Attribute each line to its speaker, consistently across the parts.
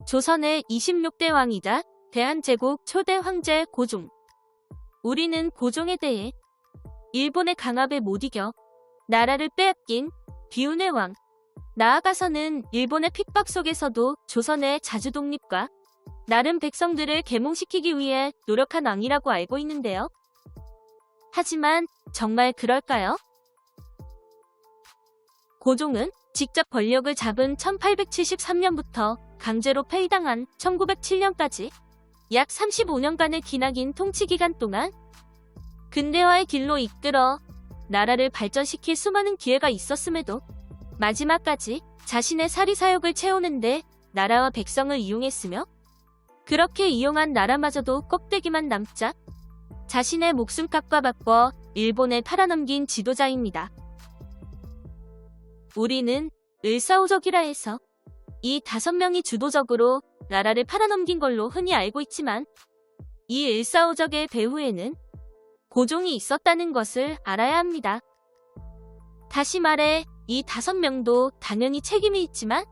Speaker 1: 조선의 26대 왕이자 대한제국 초대 황제 고종. 우리는 고종에 대해 일본의 강압에 못 이겨 나라를 빼앗긴 비운의 왕, 나아가서는 일본의 핍박 속에서도 조선의 자주 독립과 나름 백성들을 계몽시키기 위해 노력한 왕이라고 알고 있는데요. 하지만 정말 그럴까요? 고종은 직접 권력을 잡은 1873년부터 강제로 폐위당한 1907년까지 약 35년간의 기나긴 통치 기간 동안 근대화의 길로 이끌어 나라를 발전시킬 수많은 기회가 있었음에도 마지막까지 자신의 사리사욕을 채우는데 나라와 백성을 이용했으며, 그렇게 이용한 나라마저도 껍데기만 남자 자신의 목숨값과 바꿔 일본에 팔아넘긴 지도자입니다. 우리는 을사오적이라 해서 이 5명이 주도적으로 나라를 팔아넘긴 걸로 흔히 알고 있지만, 이 을사오적의 배후에는 고종이 있었다는 것을 알아야 합니다. 다시 말해 이 5명도 당연히 책임이 있지만,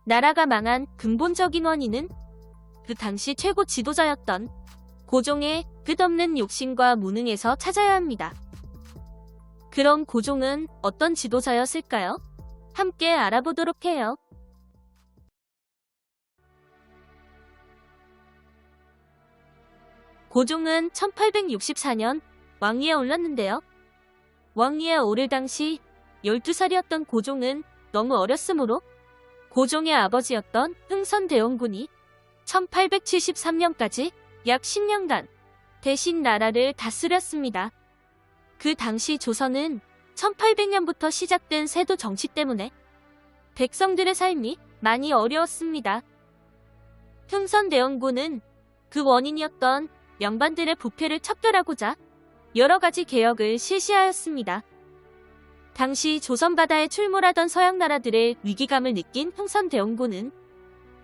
Speaker 1: 나라가 망한 근본적인 원인은 그 당시 최고 지도자였던 고종의 끝없는 욕심과 무능에서 찾아야 합니다. 그럼 고종은 어떤 지도자였을까요? 함께 알아보도록 해요. 고종은 1864년 왕위에 올랐는데요. 왕위에 오를 당시 12살이었던 고종은 너무 어렸으므로 고종의 아버지였던 흥선대원군이 1873년까지 약 10년간 대신 나라를 다스렸습니다. 그 당시 조선은 1800년부터 시작된 세도 정치 때문에 백성들의 삶이 많이 어려웠습니다. 흥선대원군은 그 원인이었던 명반들의 부패를 척결하고자 여러 가지 개혁을 실시하였습니다. 당시 조선 바다에 출몰하던 서양 나라들의 위기감을 느낀 흥선대원군은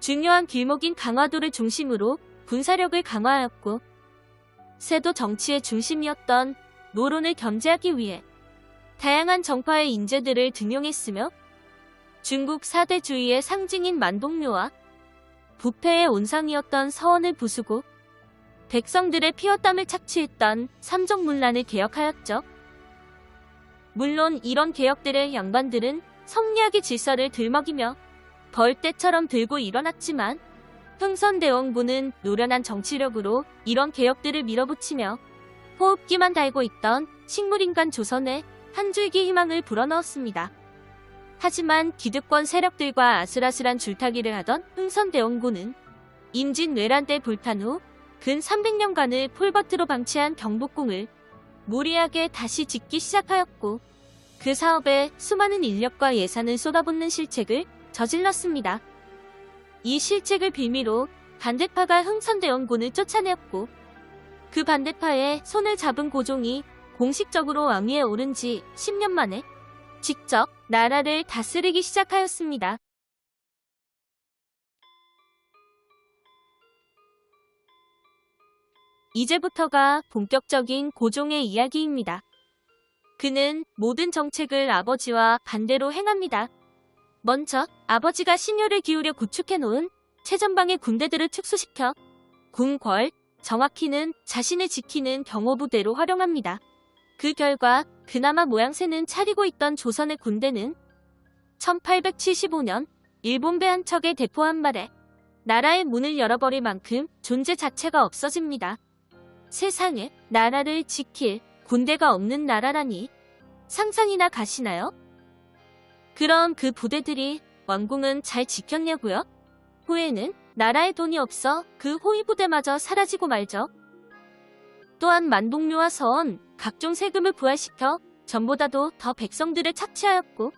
Speaker 1: 중요한 길목인 강화도를 중심으로 군사력을 강화하였고, 세도 정치의 중심이었던 노론을 견제하기 위해 다양한 정파의 인재들을 등용했으며, 중국 사대주의의 상징인 만동묘와 부패의 온상이었던 서원을 부수고 백성들의 피와 땀을 착취했던 삼족문란을 개혁하였죠. 물론 이런 개혁들의 양반들은 성리학의 질서를 들먹이며 벌떼처럼 들고 일어났지만, 흥선대원군은 노련한 정치력으로 이런 개혁들을 밀어붙이며 호흡기만 달고 있던 식물인간 조선에 한 줄기 희망을 불어넣었습니다. 하지만 기득권 세력들과 아슬아슬한 줄타기를 하던 흥선대원군은 임진왜란 때 불탄 후 근 300년간을 폴버트로 방치한 경복궁을 무리하게 다시 짓기 시작하였고, 그 사업에 수많은 인력과 예산을 쏟아붓는 실책을 저질렀습니다. 이 실책을 빌미로 반대파가 흥선대원군을 쫓아내었고, 그 반대파에 손을 잡은 고종이 공식적으로 왕위에 오른 지 10년 만에 직접 나라를 다스리기 시작하였습니다. 이제부터가 본격적인 고종의 이야기입니다. 그는 모든 정책을 아버지와 반대로 행합니다. 먼저 아버지가 신효를 기울여 구축해놓은 최전방의 군대들을 축소시켜 궁궐, 정확히는 자신을 지키는 경호부대로 활용합니다. 그 결과 그나마 모양새는 차리고 있던 조선의 군대는 1875년 일본배 한 척의 대포 한 발에 나라의 문을 열어버릴 만큼 존재 자체가 없어집니다. 세상에 나라를 지킬 군대가 없는 나라라니 상상이나 가시나요? 그럼 그 부대들이 왕궁은 잘 지켰냐고요? 후에는 나라에 돈이 없어 그 호위부대마저 사라지고 말죠. 또한 만복묘와 서원, 각종 세금을 부활시켜 전보다도 더 백성들을 착취하였고,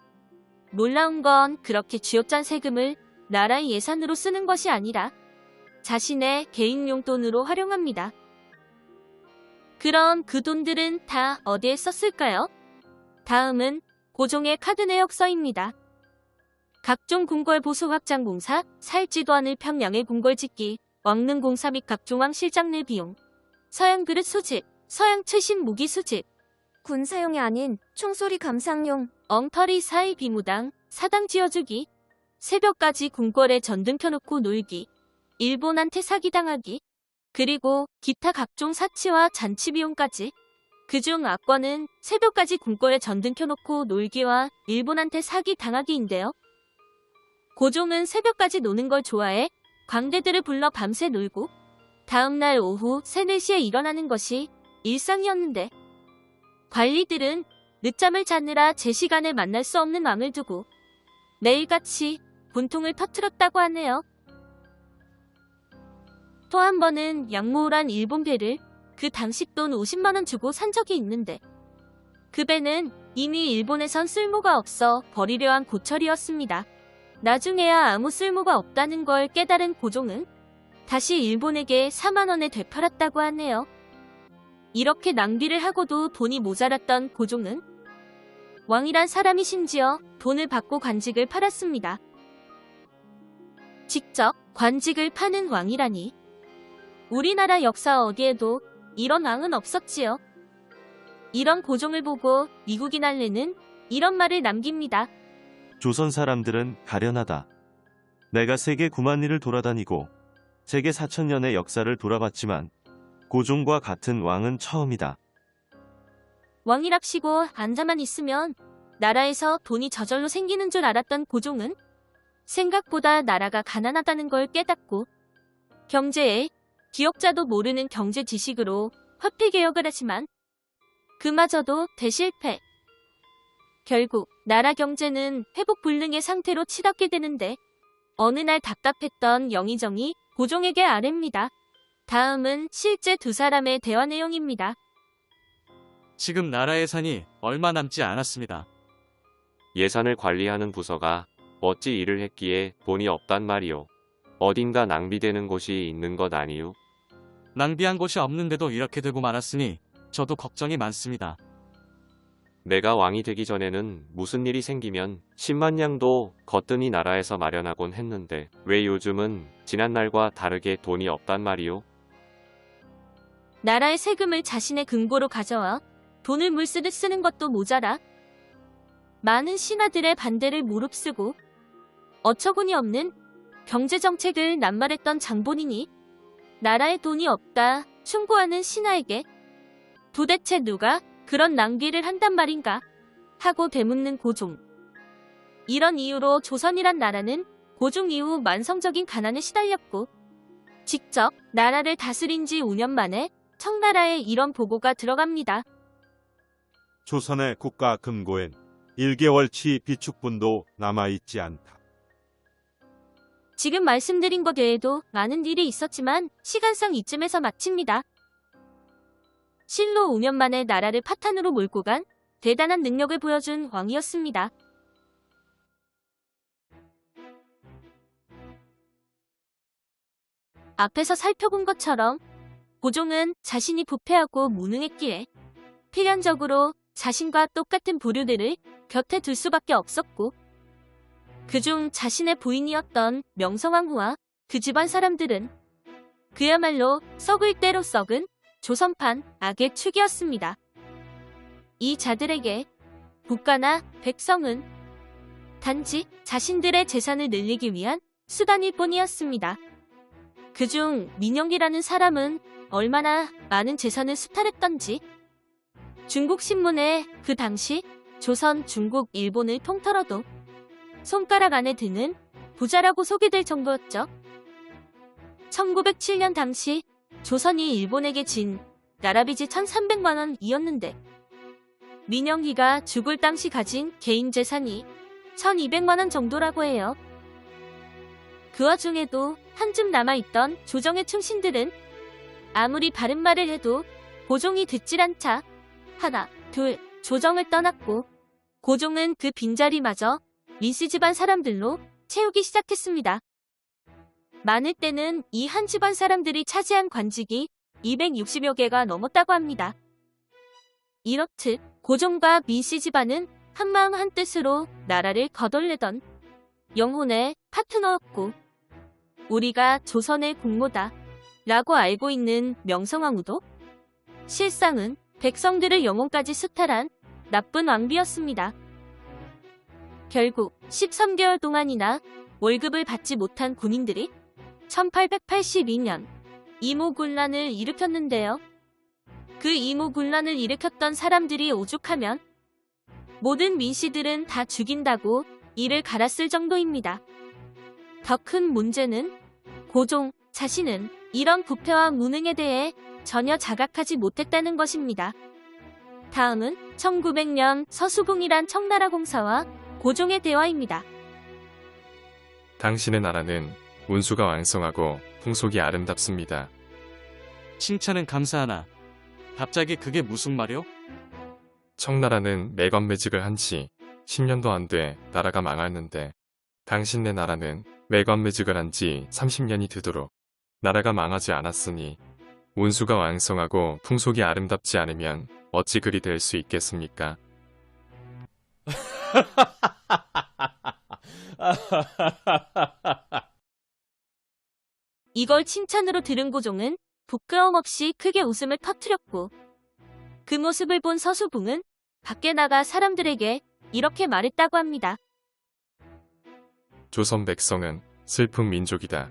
Speaker 1: 놀라운 건 그렇게 쥐어짠 세금을 나라의 예산으로 쓰는 것이 아니라 자신의 개인 용돈으로 활용합니다. 그럼 그 돈들은 다 어디에 썼을까요? 다음은 고종의 카드 내역서입니다. 각종 궁궐 보수 확장 공사, 사일지도안을 평양의 궁궐 짓기, 왕릉 공사 및 각종 왕 실장 내 비용, 서양 그릇 수집, 서양 최신 무기 수집, 군 사용이 아닌 총소리 감상용, 엉터리 사이 비무당, 사당 지어주기, 새벽까지 궁궐에 전등 켜놓고 놀기, 일본한테 사기당하기, 그리고 기타 각종 사치와 잔치 비용까지. 그중 악권은 새벽까지 궁궐에 전등 켜놓고 놀기와 일본한테 사기당하기인데요. 고종은 새벽까지 노는 걸 좋아해 광대들을 불러 밤새 놀고 다음날 오후 3, 4시에 일어나는 것이 일상이었는데, 관리들은 늦잠을 자느라 제 시간에 만날 수 없는 왕을 두고 매일같이 분통을 터뜨렸다고 하네요. 또 한 번은 양모우란 일본 배를 그 당시 돈 50만원 주고 산 적이 있는데, 그 배는 이미 일본에선 쓸모가 없어 버리려 한 고철이었습니다. 나중에야 아무 쓸모가 없다는 걸 깨달은 고종은 다시 일본에게 4만원에 되팔았다고 하네요. 이렇게 낭비를 하고도 돈이 모자랐던 고종은 왕이란 사람이 심지어 돈을 받고 관직을 팔았습니다. 직접 관직을 파는 왕이라니. 우리나라 역사 어디에도 이런 왕은 없었지요. 이런 고종을 보고 미국인 할례는 이런 말을 남깁니다.
Speaker 2: 조선 사람들은 가련하다. 내가 세계 9만 리를 돌아다니고 세계 4천년의 역사를 돌아봤지만 고종과 같은 왕은 처음이다.
Speaker 1: 왕이랍시고 앉아만 있으면 나라에서 돈이 저절로 생기는 줄 알았던 고종은 생각보다 나라가 가난하다는 걸 깨닫고 경제에 기억자도 모르는 경제 지식으로 화폐개혁을 하지만 그마저도 대실패. 결국 나라 경제는 회복불능의 상태로 치닫게 되는데, 어느 날 답답했던 영의정이 고종에게 아뢰입니다. 다음은 실제 두 사람의 대화 내용입니다.
Speaker 3: 지금 나라 예산이 얼마 남지 않았습니다.
Speaker 4: 예산을 관리하는 부서가 어찌 일을 했기에 돈이 없단 말이오. 어딘가 낭비되는 곳이 있는 것 아니오?
Speaker 3: 낭비한 곳이 없는데도 이렇게 되고 말았으니 저도 걱정이 많습니다.
Speaker 4: 내가 왕이 되기 전에는 무슨 일이 생기면 10만 냥도 거뜬히 나라에서 마련하곤 했는데 왜 요즘은 지난날과 다르게 돈이 없단 말이오?
Speaker 1: 나라의 세금을 자신의 금고로 가져와 돈을 물쓰듯 쓰는 것도 모자라 많은 신하들의 반대를 무릅쓰고 어처구니 없는 경제정책을 남발했던 장본인이 나라에 돈이 없다 충고하는 신하에게 도대체 누가 그런 낭비를 한단 말인가 하고 되묻는 고종. 이런 이유로 조선이란 나라는 고종 이후 만성적인 가난에 시달렸고, 직접 나라를 다스린 지 5년 만에 청나라에 이런 보고가 들어갑니다.
Speaker 5: 조선의 국가 금고엔 1개월치 비축분도 남아있지 않다.
Speaker 1: 지금 말씀드린 것 외에도 많은 일이 있었지만 시간상 이쯤에서 마칩니다. 실로 5년 만에 나라를 파탄으로 몰고 간 대단한 능력을 보여준 왕이었습니다. 앞에서 살펴본 것처럼 고종은 자신이 부패하고 무능했기에 필연적으로 자신과 똑같은 부류들을 곁에 둘 수밖에 없었고, 그중 자신의 부인이었던 명성황후와 그 집안 사람들은 그야말로 썩을 대로 썩은 조선판 악의 축이었습니다. 이 자들에게 국가나 백성은 단지 자신들의 재산을 늘리기 위한 수단일 뿐이었습니다. 그중 민영기라는 사람은 얼마나 많은 재산을 수탈했던지 중국 신문에 그 당시 조선, 중국, 일본을 통틀어도 손가락 안에 드는 부자라고 소개될 정도였죠. 1907년 당시 조선이 일본에게 진 나라빚이 1,300만 원이었는데 민영기가 죽을 당시 가진 개인 재산이 1,200만 원 정도라고 해요. 그 와중에도 한 줌 남아있던 조정의 충신들은 아무리 바른 말을 해도 고종이 듣질 않자 하나, 둘, 조정을 떠났고, 고종은 그 빈자리마저 민씨 집안 사람들로 채우기 시작했습니다. 많을 때는 이 한 집안 사람들이 차지한 관직이 260여 개가 넘었다고 합니다. 이렇듯 고종과 민씨 집안은 한마음 한뜻으로 나라를 거덜내던 영혼의 파트너였고, 우리가 조선의 국모다 라고 알고 있는 명성황후도 실상은 백성들의 영혼까지 수탈한 나쁜 왕비였습니다. 결국 13개월 동안이나 월급을 받지 못한 군인들이 1882년 이모군란을 일으켰는데요. 그 이모군란을 일으켰던 사람들이 오죽하면 모든 민씨들은 다 죽인다고 이를 갈았을 정도입니다. 더 큰 문제는 고종 자신은 이런 부패와 무능에 대해 전혀 자각하지 못했다는 것입니다. 다음은 1900년 서수붕이란 청나라 공사와 고종의 대화입니다.
Speaker 6: 당신의 나라는 운수가 왕성하고 풍속이 아름답습니다.
Speaker 3: 칭찬은 감사하나 갑자기 그게 무슨 말이오?
Speaker 6: 청나라는 매관매직을 한 지 10년도 안 돼 나라가 망했는데 당신네 나라는 매관매직을 한 지 30년이 되도록 나라가 망하지 않았으니 운수가 왕성하고 풍속이 아름답지 않으면 어찌 그리 될 수 있겠습니까?
Speaker 1: 이걸 칭찬으로 들은 고종은 부끄러움 없이 크게 웃음을 터뜨렸고 그 모습을 본 서수붕은 밖에 나가 사람들에게 이렇게 말했다고 합니다.
Speaker 6: 조선 백성은 슬픈 민족이다.